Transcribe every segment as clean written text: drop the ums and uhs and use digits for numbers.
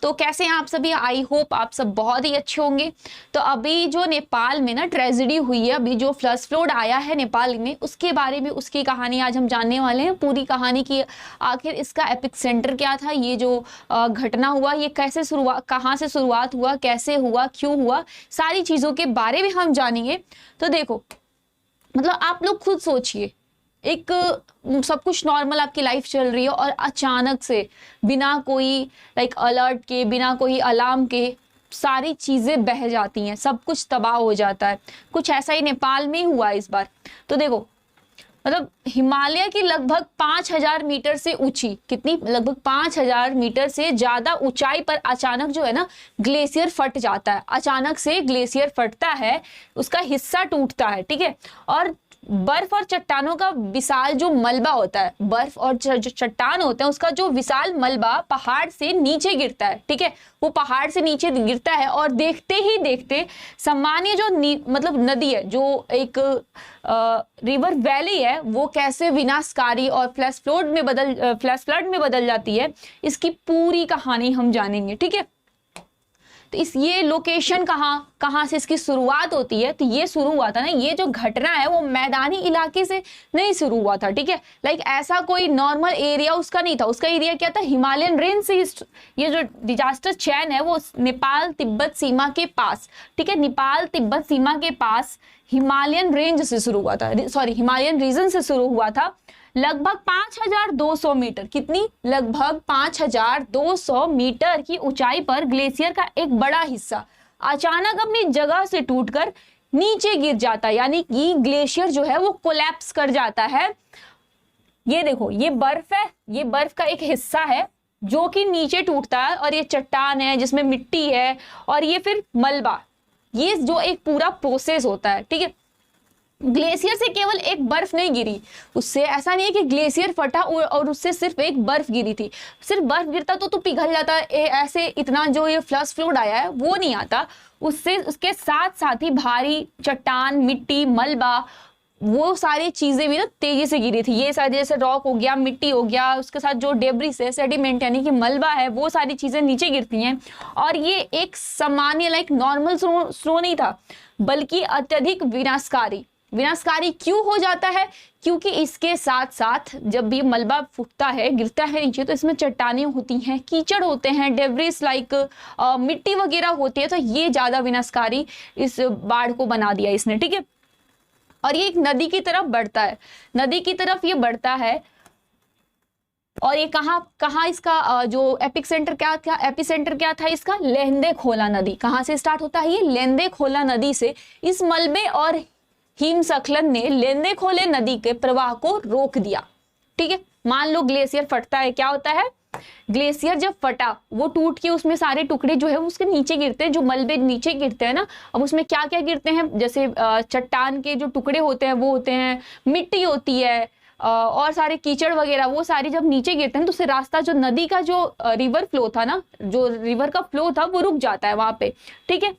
तो कैसे हैं आप सभी? आई होप आप सब बहुत ही अच्छे होंगे। तो अभी जो नेपाल में ना ट्रेजेडी हुई है, अभी जो फ्लड आया है नेपाल में, उसके बारे में उसकी कहानी आज हम जानने वाले हैं। पूरी कहानी की आखिर इसका एपिक सेंटर क्या था, ये जो घटना हुआ ये कैसे शुरुआत, कहाँ से शुरुआत हुआ, कैसे हुआ, क्यों हुआ, सारी चीज़ों के बारे में हम जानेंगे। तो देखो, मतलब आप लोग खुद सोचिए, एक सब कुछ नॉर्मल आपकी लाइफ चल रही है और अचानक से बिना कोई अलर्ट के, बिना कोई अलार्म के सारी चीजें बह जाती हैं, सब कुछ तबाह हो जाता है। कुछ ऐसा ही नेपाल में ही हुआ इस बार। तो देखो, मतलब हिमालय की लगभग 5000 मीटर से ऊंची, कितनी, लगभग 5000 मीटर से ज्यादा ऊंचाई पर अचानक जो है ना ग्लेशियर फट जाता है। अचानक से ग्लेशियर फटता है, उसका हिस्सा टूटता है, ठीक है। और बर्फ और चट्टानों का विशाल जो मलबा होता है, बर्फ और जो चट्टान होते हैं उसका जो विशाल मलबा पहाड़ से नीचे गिरता है, ठीक है। वो पहाड़ से नीचे गिरता है और देखते ही देखते सामान्य जो मतलब नदी है, जो एक रिवर वैली है, वो कैसे विनाशकारी और फ्लैश फ्लड में बदल जाती है, इसकी पूरी कहानी हम जानेंगे, ठीक है। तो ये लोकेशन कहाँ से इसकी शुरुआत होती है? तो ये शुरू हुआ था ना, ये जो घटना है वो मैदानी इलाके से नहीं शुरू हुआ था, ठीक है। ऐसा कोई नॉर्मल एरिया उसका नहीं था। उसका एरिया क्या था? हिमालयन रेंज से ये जो डिजास्टर चैन है वो नेपाल तिब्बत सीमा के पास, ठीक है, नेपाल तिब्बत सीमा के पास हिमालयन रेंज से शुरू हुआ था, सॉरी हिमालयन रीजन से शुरू हुआ था। लगभग 5200 मीटर, कितनी, लगभग 5200 मीटर की ऊंचाई पर ग्लेशियर का एक बड़ा हिस्सा अचानक अपनी जगह से टूटकर नीचे गिर जाता है, यानी कि ग्लेशियर जो है वो कोलैप्स कर जाता है। ये देखो, ये बर्फ है, ये बर्फ का एक हिस्सा है जो कि नीचे टूटता है, और ये चट्टान है जिसमें मिट्टी है, और ये फिर मलबा, ये जो एक पूरा प्रोसेस होता है, ठीक है। ग्लेशियर से केवल एक बर्फ नहीं गिरी, उससे ऐसा नहीं है कि ग्लेशियर फटा और उससे सिर्फ एक बर्फ गिरी थी। सिर्फ बर्फ गिरता तो पिघल जाता, ऐसे इतना जो ये फ्लड आया है वो नहीं आता। उससे उसके साथ साथ ही भारी चट्टान, मिट्टी, मलबा, वो सारी चीजें भी ना तेजी से गिरी थी। ये सारी जैसे रॉक हो गया, मिट्टी हो गया, उसके साथ जो डेब्रिस है, सेडिमेंट यानी कि मलबा है, वो सारी चीजें नीचे गिरती हैं। और ये एक सामान्य नॉर्मल स्नो नहीं था, बल्कि अत्यधिक विनाशकारी क्यों हो जाता है? क्योंकि इसके साथ साथ जब भी मलबा फूटता है, गिरता है नीचे, तो इसमें चट्टानें होती हैं, कीचड़ होते हैं, डेब्रिस मिट्टी वगैरह होती है। तो ये ज्यादा विनाशकारी इस बाढ़ को बना दिया इसने, ठीक है। और ये एक नदी की तरफ बढ़ता है, नदी की तरफ ये बढ़ता है। और ये कहाँ इसका जो एपिक सेंटर क्या था, एपिसेंटर क्या था इसका? लेंदे खोला नदी। कहाँ से स्टार्ट होता है ये? लेंदे खोला नदी से। इस मलबे और हिमस्खलन ने लेंदे खोले नदी के प्रवाह को रोक दिया, ठीक है। मान लो ग्लेशियर फटता है, क्या होता है? ग्लेशियर जब फटा, वो टूट के उसमें सारे टुकड़े जो है उसके नीचे गिरते हैं, जो मलबे नीचे गिरते हैं ना। अब उसमें क्या क्या गिरते हैं? जैसे चट्टान के जो टुकड़े होते हैं वो होते हैं, मिट्टी होती है, और सारे कीचड़ वगैरह, वो सारी जब नीचे गिरते हैं तो उससे रास्ता, जो नदी का जो रिवर फ्लो था ना, जो रिवर का फ्लो था, वो रुक जाता है वहां पे, ठीक है।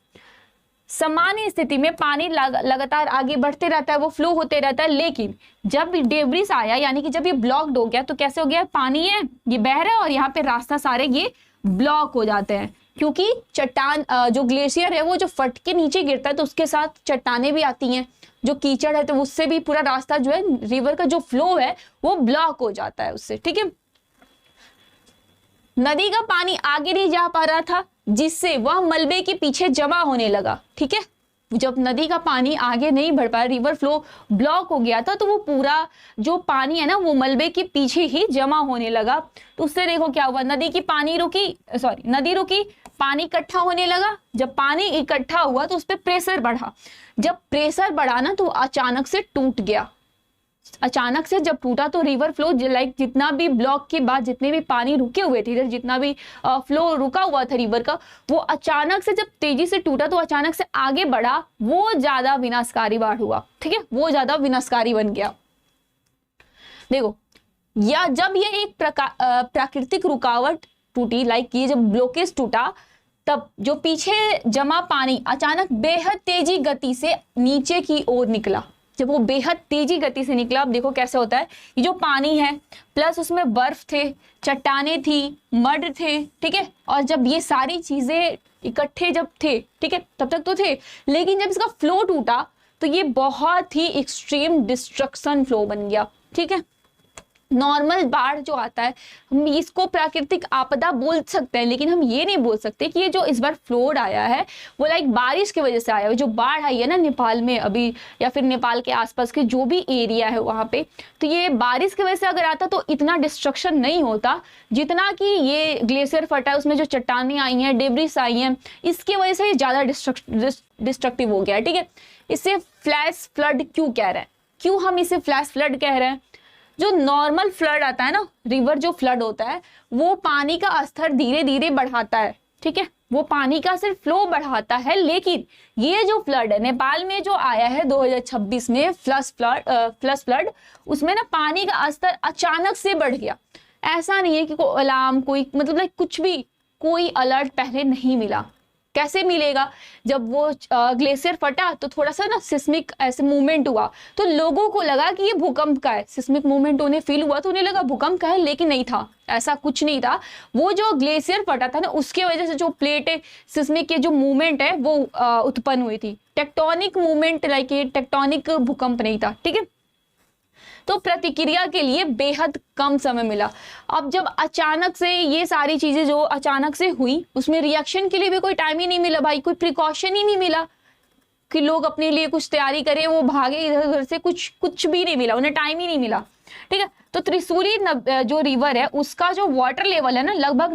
सामान्य स्थिति में पानी लगातार आगे बढ़ते रहता है, वो फ्लो होते रहता है। लेकिन जब डेब्रिस आया, यानी कि जब ये ब्लॉक्ड हो गया, तो कैसे हो गया? पानी है, ये बह रहा है, और यहाँ पे रास्ता सारे ये ब्लॉक हो जाते हैं, क्योंकि चट्टान, जो ग्लेशियर है वो जो फट के नीचे गिरता है तो उसके साथ चट्टाने भी आती हैं, जो कीचड़ है, तो उससे भी पूरा रास्ता जो है, रिवर का जो फ्लो है वो ब्लॉक हो जाता है उससे, ठीक है। नदी का पानी आगे नहीं जा पा रहा था, जिससे वह मलबे के पीछे जमा होने लगा, ठीक है। जब नदी का पानी आगे नहीं बढ़ पाया, रिवर फ्लो ब्लॉक हो गया था, तो वो पूरा जो पानी है ना वो मलबे के पीछे ही जमा होने लगा। तो उससे देखो क्या हुआ, नदी रुकी, पानी इकट्ठा होने लगा। जब पानी इकट्ठा हुआ तो उस पर प्रेशर बढ़ा। जब प्रेशर बढ़ा ना तो अचानक से टूट गया। अचानक से जब टूटा तो रिवर फ्लो जितना भी ब्लॉक के बाद जितने भी पानी रुके हुए थे, इधर जितना भी फ्लो रुका हुआ था रिवर का, वो अचानक से जब तेजी से टूटा तो अचानक से आगे बढ़ा, वो ज्यादा विनाशकारी बाढ़ हुआ, ठीक है, वो ज्यादा विनाशकारी बन गया। देखो, या जब ये एक प्राकृतिक रुकावट टूटी, ये जब ब्लॉकेज टूटा, तब जो पीछे जमा पानी अचानक बेहद तेजी गति से नीचे की ओर निकला, जब वो बेहद तेजी गति से निकला, अब देखो कैसे होता है, ये जो पानी है प्लस उसमें बर्फ थे, चट्टाने थी, मड थे, ठीक है, और जब ये सारी चीजें इकट्ठे जब थे, ठीक है, तब तक तो थे, लेकिन जब इसका फ्लो टूटा तो ये बहुत ही एक्सट्रीम डिस्ट्रक्शन फ्लो बन गया, ठीक है। नॉर्मल बाढ़ जो आता है हम इसको प्राकृतिक आपदा बोल सकते हैं, लेकिन हम ये नहीं बोल सकते कि ये जो इस बार फ्लोड आया है वो लाइक बारिश की वजह से आया है। जो बाढ़ आई है ना नेपाल में अभी, या फिर नेपाल के आसपास के जो भी एरिया है वहां पे, तो ये बारिश की वजह से अगर आता तो इतना डिस्ट्रक्शन नहीं होता जितना कि ये ग्लेशियर फटा है, उसमें जो चट्टानें आई हैं, डेब्रिस आई हैं, इसकी वजह से ये ज्यादा डिस्ट्रक्टिव हो गया है, ठीक है। इसे फ्लैश फ्लड क्यों कह रहे हैं, क्यों हम इसे फ्लैश फ्लड कह रहे हैं? जो नॉर्मल फ्लड आता है ना, रिवर जो फ्लड होता है वो पानी का स्तर धीरे धीरे बढ़ाता है, ठीक है, वो पानी का सिर्फ फ्लो बढ़ाता है। लेकिन ये जो फ्लड है नेपाल में जो आया है 2026 में फ्लश फ्लड, उसमें ना पानी का स्तर अचानक से बढ़ गया। ऐसा नहीं है कि कोई अलार्म, कोई मतलब लाइक कुछ भी, कोई अलर्ट पहले नहीं मिला। कैसे मिलेगा? जब वो ग्लेशियर फटा तो थोड़ा सा ना सिस्मिक ऐसे मूवमेंट हुआ, तो लोगों को लगा कि ये भूकंप का है। सिस्मिक मूवमेंट उन्हें फील हुआ तो उन्हें लगा भूकंप का है, लेकिन नहीं था, ऐसा कुछ नहीं था। वो जो ग्लेशियर फटा था ना, उसके वजह से जो प्लेट सिस्मिक के जो मूवमेंट है वो उत्पन्न हुई थी। टेक्टोनिक मूवमेंट, लाइक ये टेक्टोनिक भूकंप नहीं था, ठीक है। तो प्रतिक्रिया के लिए बेहद कम समय मिला। अब जब अचानक से ये सारी चीजें जो अचानक से हुई, उसमें रिएक्शन के लिए भी कोई टाइम ही नहीं मिला भाई, कोई प्रिकॉशन ही नहीं मिला कि लोग अपने लिए कुछ तैयारी करें, वो भागे इधर उधर से, कुछ भी नहीं मिला, उन्हें टाइम ही नहीं मिला, ठीक है। तो त्रिशूली जो रिवर है उसका जो वाटर लेवल है ना, लगभग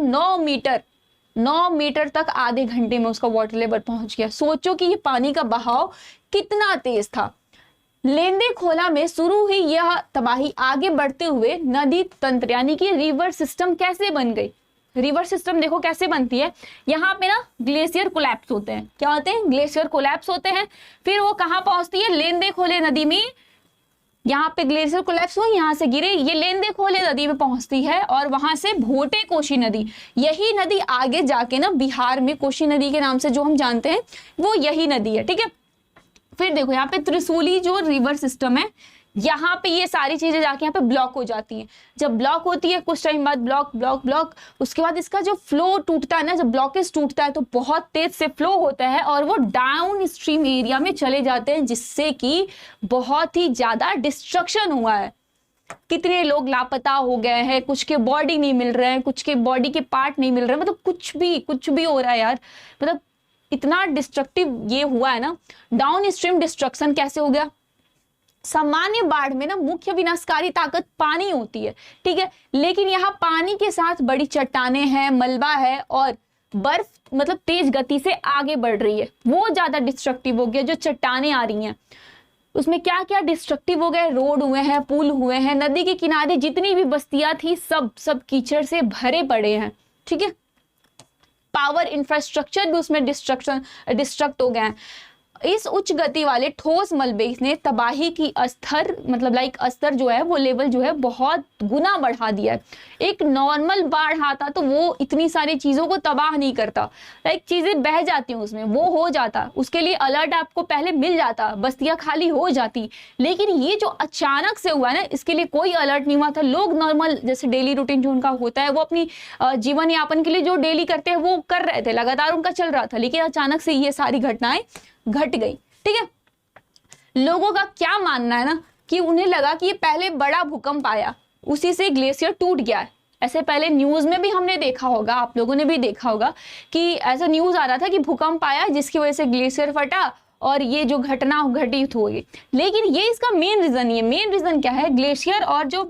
9 मीटर तक आधे घंटे में उसका वाटर लेवल पहुंच गया। सोचो कि ये पानी का बहाव कितना तेज था। लेंदे खोला में शुरू हुई यह तबाही आगे बढ़ते हुए नदी तंत्र यानी कि रिवर सिस्टम कैसे बन गई। रिवर सिस्टम देखो कैसे बनती है, यहाँ पे ना ग्लेशियर कोलैप्स होते हैं। क्या होते हैं? ग्लेशियर कोलैप्स होते हैं। फिर वो कहाँ पहुंचती है? लेंदे खोले नदी में। यहाँ पे ग्लेशियर कोलैप्स हुई, यहाँ से गिरे, ये लेंदे खोले नदी में पहुंचती है, और वहां से भोटे कोशी नदी, यही नदी आगे जाके ना बिहार में कोशी नदी के नाम से जो हम जानते हैं वो यही नदी है, ठीक है। फिर देखो यहाँ पे त्रिशूली जो रिवर सिस्टम है, यहाँ पे ये सारी चीजें जाके यहाँ पे ब्लॉक हो जाती हैं। जब ब्लॉक होती है कुछ टाइम बाद ब्लॉक, उसके बाद इसका जो फ्लो टूटता है ना, जब ब्लॉकेज टूटता है तो बहुत तेज से फ्लो होता है और वो डाउन स्ट्रीम एरिया में चले जाते हैं, जिससे कि बहुत ही ज्यादा डिस्ट्रक्शन हुआ है। कितने लोग लापता हो गए हैं, कुछ के बॉडी नहीं मिल रहे हैं, कुछ के बॉडी के पार्ट नहीं मिल रहे हैं, मतलब कुछ भी हो रहा है यार। मतलब इतना डिस्ट्रक्टिव ये हुआ है ना। डाउन स्ट्रीम डिस्ट्रक्शन कैसे हो गया? सामान्य बाढ़ में ना मुख्य विनाशकारी ताकत पानी होती है, ठीक है, लेकिन यहाँ पानी के साथ बड़ी चट्टानें हैं, मलबा है और बर्फ मतलब तेज गति से आगे बढ़ रही है, वो ज्यादा डिस्ट्रक्टिव हो गया। जो चट्टानें आ रही हैं उसमें क्या क्या डिस्ट्रक्टिव हो गए, रोड हुए हैं, पुल हुए हैं, नदी के किनारे जितनी भी बस्तियां थी सब कीचड़ से भरे पड़े हैं, ठीक है। पावर इंफ्रास्ट्रक्चर भी उसमें डिस्ट्रक्ट हो गए हैं। इस उच्च गति वाले ठोस मलबे ने तबाही की स्तर मतलब लाइक स्तर जो है वो लेवल जो है बहुत गुना बढ़ा दिया है। एक नॉर्मल बाढ़ आता तो वो इतनी सारी चीजों को तबाह नहीं करता, लाइक चीजें बह जाती हैं उसमें, वो हो जाता, उसके लिए अलर्ट आपको पहले मिल जाता, बस्तियां खाली हो जाती। लेकिन ये जो अचानक से हुआ ना, इसके लिए कोई अलर्ट नहीं हुआ था। लोग नॉर्मल जैसे डेली रूटीन जो उनका होता है वो अपनी जीवन यापन के लिए जो डेली करते हैं वो कर रहे थे, लगातार उनका चल रहा था, लेकिन अचानक से ये सारी घटनाएं घट गई, ठीक है। लोगों का क्या मानना है ना कि उन्हें लगा कि ये पहले बड़ा भूकंप आया, उसी से ग्लेशियर टूट गया है। ऐसे पहले न्यूज में भी हमने देखा होगा, आप लोगों ने भी देखा होगा कि ऐसा न्यूज आ रहा था कि भूकंप आया जिसकी वजह से ग्लेशियर फटा और ये जो घटना घटित हुई। लेकिन ये इसका मेन रीजन नहीं है। मेन रीजन क्या है? ग्लेशियर और जो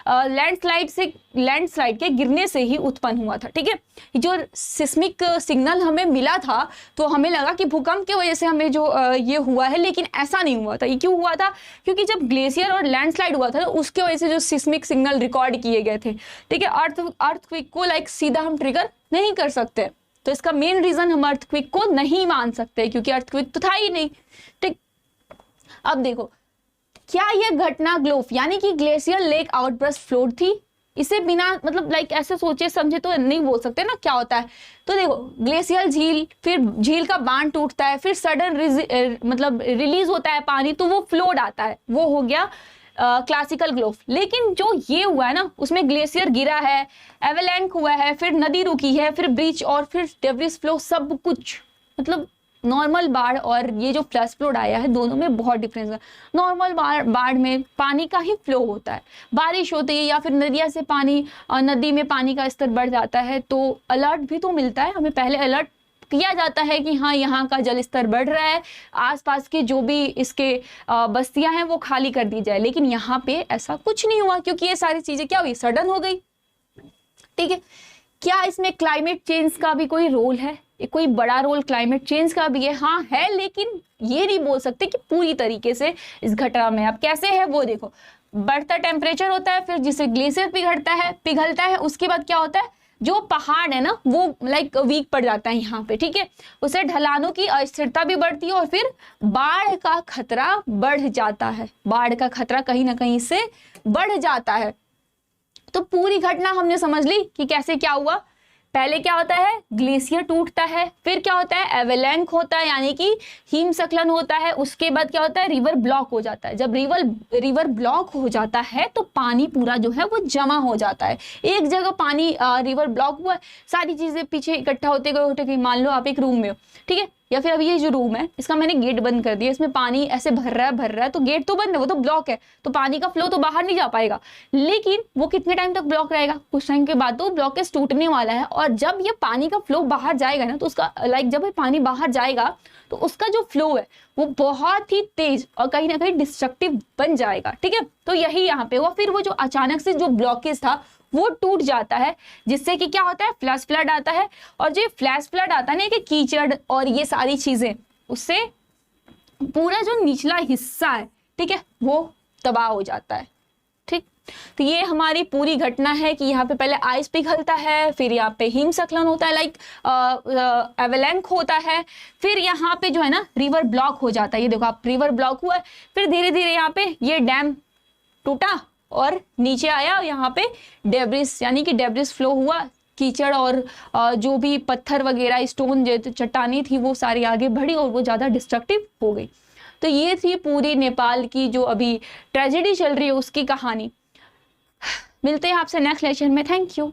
लैंडस्लाइड के गिरने से ही उत्पन्न हुआ था, ठीक है। जो सिस्मिक सिग्नल हमें मिला था तो हमें लगा कि भूकंप की वजह से हमें जो ये हुआ है, लेकिन ऐसा नहीं हुआ था। ये क्यों हुआ था? क्योंकि जब ग्लेशियर और लैंडस्लाइड हुआ था उसके वजह से जो सिस्मिक सिग्नल रिकॉर्ड किए गए थे, ठीक है। अर्थक्वेक को लाइक सीधा हम ट्रिगर नहीं कर सकते, तो इसका मेन रीजन हम अर्थक्वेक को नहीं मान सकते क्योंकि अर्थक्वेक तो था ही नहीं, ठीक। अब देखो, क्या यह घटना ग्लोफ यानी कि ग्लेशियर लेक आउटबर्स्ट फ्लोड थी? इसे बिना मतलब लाइक ऐसे सोचे समझे तो नहीं बोल सकते ना क्या होता है। तो देखो ग्लेशियल झील, फिर झील का बांध टूटता है, फिर सडन मतलब रिलीज होता है पानी, तो वो फ्लोड आता है, वो हो गया क्लासिकल ग्लोव। लेकिन जो ये हुआ है ना, उसमें ग्लेशियर गिरा है, एवेलैंक हुआ है, फिर नदी रुकी है, फिर ब्रीच और फिर डेब्रिस फ्लो, सब कुछ मतलब नॉर्मल बाढ़ और ये जो फ्लश फ्लोड आया है दोनों में बहुत डिफरेंस है। नॉर्मल बाढ़ में पानी का ही फ्लो होता है, बारिश होती है या फिर नदिया से पानी, नदी में पानी का स्तर बढ़ जाता है तो अलर्ट भी तो मिलता है हमें, पहले अलर्ट किया जाता है कि हाँ यहाँ का जल स्तर बढ़ रहा है, आसपास के जो भी इसके बस्तियां हैं वो खाली कर दी जाए। लेकिन यहाँ पे ऐसा कुछ नहीं हुआ, क्योंकि ये सारी चीजें क्या हुई, सडन हो गई। ठीक है, क्या इसमें क्लाइमेट चेंज का भी कोई रोल है? कोई बड़ा रोल क्लाइमेट चेंज का भी है? हाँ है, लेकिन ये नहीं बोल सकते कि पूरी तरीके से इस घटना में। अब कैसे है वो देखो, बढ़ता टेम्परेचर होता है, फिर जिससे ग्लेशियर पिघलता है, उसके बाद क्या होता है, जो पहाड़ है ना वो लाइक वीक पड़ जाता है यहाँ पे। ठीक है, उससे ढलानों की अस्थिरता भी बढ़ती है और फिर बाढ़ का खतरा बढ़ जाता है, बाढ़ का खतरा कहीं ना कहीं से बढ़ जाता है। तो पूरी घटना हमने समझ ली कि कैसे क्या हुआ। पहले क्या होता है, ग्लेशियर टूटता है, फिर क्या होता है, एवेलैंक होता है यानी कि हिमस्खलन होता है, उसके बाद क्या होता है, रिवर ब्लॉक हो जाता है। जब रिवर ब्लॉक हो जाता है तो पानी पूरा जो है वो जमा हो जाता है एक जगह। पानी रिवर ब्लॉक हुआ, सारी चीजें पीछे इकट्ठा होते गए। मान लो आप एक रूम में हो, ठीक है, या फिर अभी ये जो रूम है इसका मैंने गेट बंद कर दिया, इसमें पानी ऐसे भर रहा है तो गेट तो बंद है, वो तो ब्लॉक है, तो पानी का फ्लो तो बाहर नहीं जा पाएगा। लेकिन वो कितने टाइम तक ब्लॉक रहेगा, कुछ टाइम के बाद तो ब्लॉकेज टूटने वाला है। और जब ये पानी का फ्लो बाहर जाएगा ना, तो उसका लाइक जब ये पानी बाहर जाएगा तो उसका जो फ्लो है वो बहुत ही तेज और कहीं ना कहीं डिस्ट्रक्टिव बन जाएगा। ठीक है, तो यही यहाँ पे हुआ। फिर वो जो अचानक से जो ब्लॉकेज था वो टूट जाता है, जिससे कि क्या होता है, फ्लैश फ्लड आता है। और जो फ्लैश फ्लड आता है ना, कि कीचड़ और ये सारी चीजें, उससे पूरा जो निचला हिस्सा है, ठीक है, वो तबाह हो जाता है। ठीक, तो ये हमारी पूरी घटना है कि यहाँ पे पहले आइस पिघलता है, फिर यहाँ पे हिमस्खलन होता है, लाइक एवेलैंक होता है, फिर यहाँ पे जो है ना रिवर ब्लॉक हो जाता है। ये देखो आप, रिवर ब्लॉक हुआ है, फिर धीरे धीरे यहाँ पे ये डैम टूटा और नीचे आया, यहाँ पे डेब्रिस यानी कि डेब्रिस फ्लो हुआ, कीचड़ और जो भी पत्थर वगैरह, स्टोन जो चट्टानी थी वो सारी आगे बढ़ी और वो ज़्यादा डिस्ट्रक्टिव हो गई। तो ये थी पूरी नेपाल की जो अभी ट्रेजेडी चल रही है उसकी कहानी। मिलते हैं आपसे नेक्स्ट लेक्चर में। Thank you.